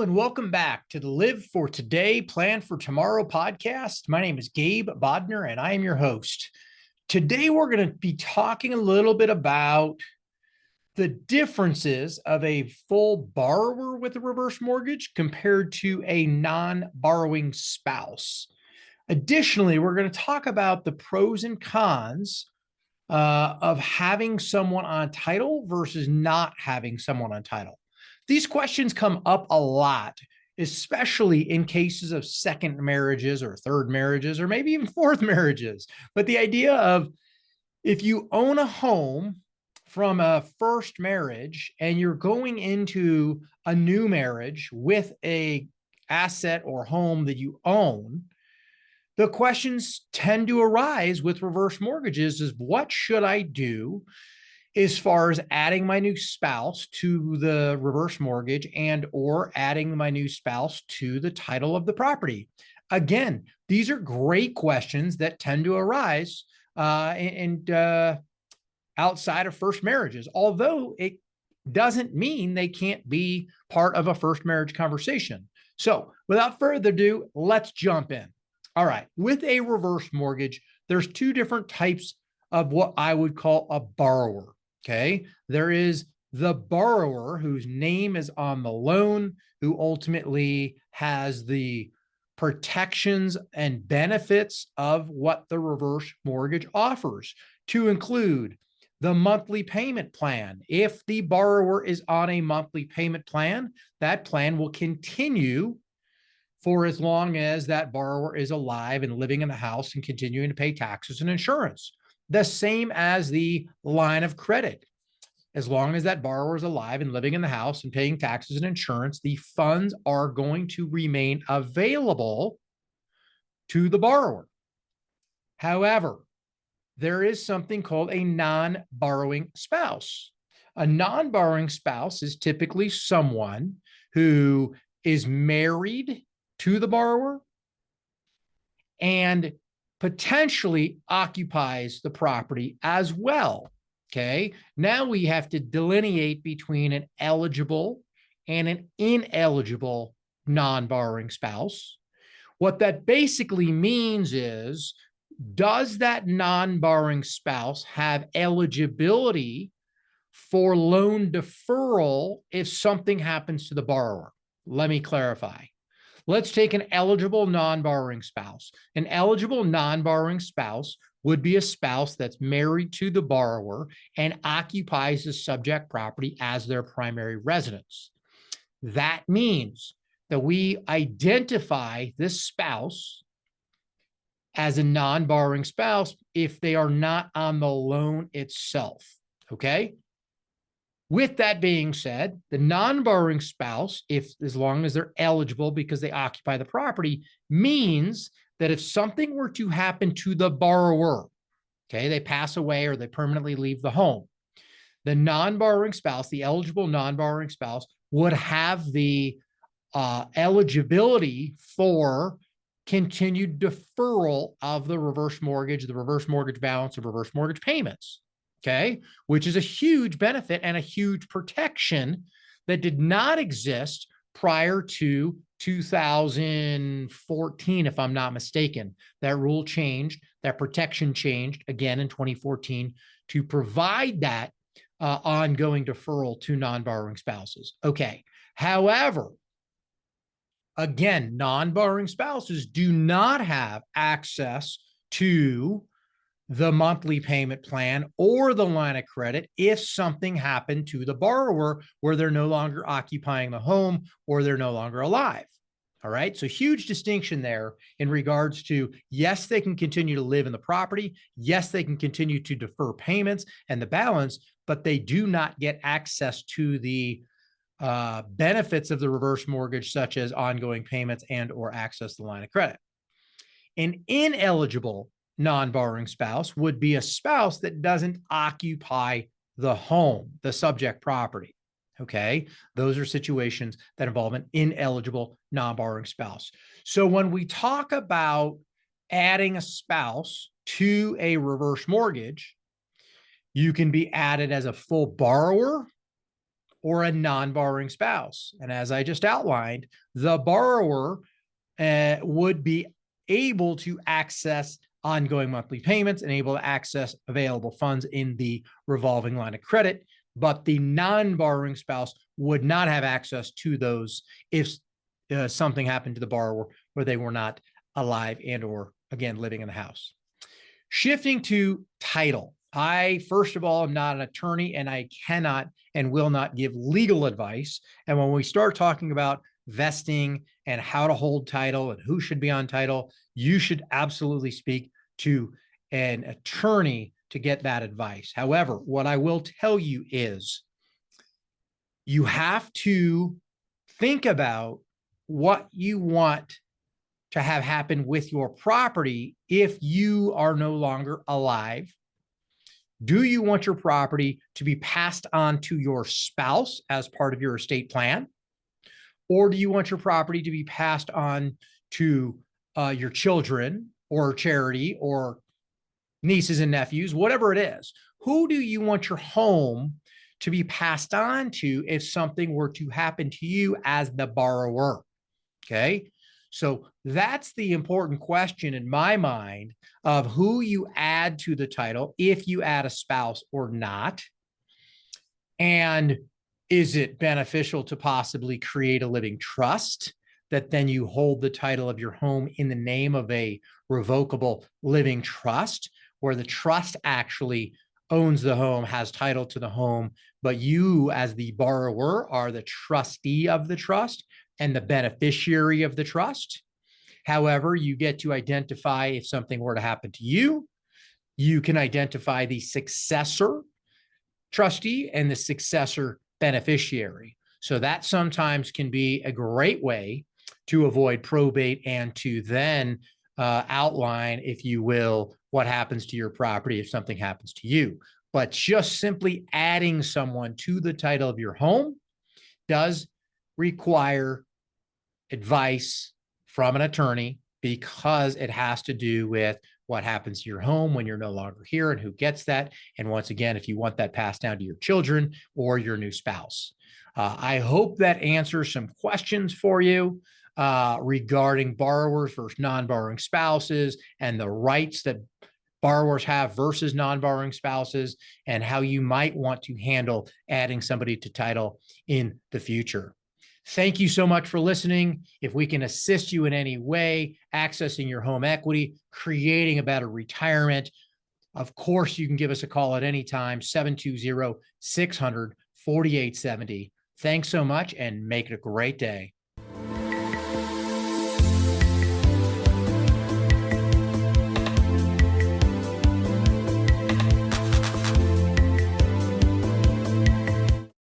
and welcome back to the Live for Today, Plan for Tomorrow podcast. My name is Gabe Bodner, and I am your host. Today, we're going to be talking a little bit about the differences of a full borrower with a reverse mortgage compared to a non-borrowing spouse. Additionally, we're going to talk about the pros and cons of having someone on title versus not having someone on title. These questions come up a lot, especially in cases of second marriages or third marriages, or maybe even fourth marriages. But the idea of if you own a home from a first marriage and you're going into a new marriage with a asset or home that you own, the questions tend to arise with reverse mortgages is what should I do as far as adding my new spouse to the reverse mortgage and or adding my new spouse to the title of the property? Again, these are great questions that tend to arise outside of first marriages, although it doesn't mean they can't be part of a first marriage conversation. So without further ado, let's jump in. All right, with a reverse mortgage, there's two different types of what I would call a borrower. Okay, there is the borrower whose name is on the loan, who ultimately has the protections and benefits of what the reverse mortgage offers, to include the monthly payment plan. If the borrower is on a monthly payment plan, that plan will continue for as long as that borrower is alive and living in the house and continuing to pay taxes and insurance. The same as the line of credit. As long as that borrower is alive and living in the house and paying taxes and insurance, the funds are going to remain available to the borrower. However, there is something called a non-borrowing spouse. A non-borrowing spouse is typically someone who is married to the borrower and potentially occupies the property as well. Okay, now we have to delineate between an eligible and an ineligible non-borrowing spouse. What that basically means is, does that non-borrowing spouse have eligibility for loan deferral if something happens to the borrower? Let me clarify. Let's take an eligible non-borrowing spouse. An eligible non-borrowing spouse would be a spouse that's married to the borrower and occupies the subject property as their primary residence. That means that we identify this spouse as a non-borrowing spouse if they are not on the loan itself, okay? With that being said, the non-borrowing spouse, as long as they're eligible because they occupy the property, means that if something were to happen to the borrower, okay, they pass away or they permanently leave the home, the non-borrowing spouse, the eligible non-borrowing spouse, would have the eligibility for continued deferral of the reverse mortgage balance, of reverse mortgage payments. Okay, which is a huge benefit and a huge protection that did not exist prior to 2014, if I'm not mistaken. That rule changed, that protection changed again in 2014 to provide that ongoing deferral to non-borrowing spouses. Okay, however, again, non-borrowing spouses do not have access to the monthly payment plan or the line of credit if something happened to the borrower where they're no longer occupying the home or they're no longer alive. All right. So huge distinction there in regards to, yes, they can continue to live in the property. Yes, they can continue to defer payments and the balance, but they do not get access to the benefits of the reverse mortgage, such as ongoing payments and or access to the line of credit. An ineligible non-borrowing spouse would be a spouse that doesn't occupy the home, the subject property. Okay, those are situations that involve an ineligible non-borrowing spouse. So when we talk about adding a spouse to a reverse mortgage, you can be added as a full borrower or a non-borrowing spouse. And as I just outlined, the borrower would be able to access ongoing monthly payments and able to access available funds in the revolving line of credit, but the non-borrowing spouse would not have access to those if something happened to the borrower where they were not alive and or, again, living in the house. Shifting to title. I, first of all, am not an attorney, and I cannot and will not give legal advice. And when we start talking about vesting and how to hold title and who should be on title, you should absolutely speak to an attorney to get that advice. However, what I will tell you is you have to think about what you want to have happen with your property if you are no longer alive. Do you want your property to be passed on to your spouse as part of your estate plan? Or do you want your property to be passed on to your children or charity or nieces and nephews, whatever it is? Who do you want your home to be passed on to if something were to happen to you as the borrower? Okay. So that's the important question in my mind of who you add to the title, if you add a spouse or not. And is it beneficial to possibly create a living trust that then you hold the title of your home in the name of a revocable living trust, where the trust actually owns the home, has title to the home, but you as the borrower are the trustee of the trust and the beneficiary of the trust. However, you get to identify if something were to happen to you. You can identify the successor trustee and the successor beneficiary. So that sometimes can be a great way to avoid probate and to then outline, if you will, what happens to your property if something happens to you. But just simply adding someone to the title of your home does require advice from an attorney, because it has to do with what happens to your home when you're no longer here and who gets that. And once again, if you want that passed down to your children or your new spouse. I hope that answers some questions for you regarding borrowers versus non-borrowing spouses and the rights that borrowers have versus non-borrowing spouses, and how you might want to handle adding somebody to title in the future. Thank you so much for listening. If we can assist you in any way, accessing your home equity, creating a better retirement, of course, you can give us a call at any time, 720-600-4870. Thanks so much, and make it a great day.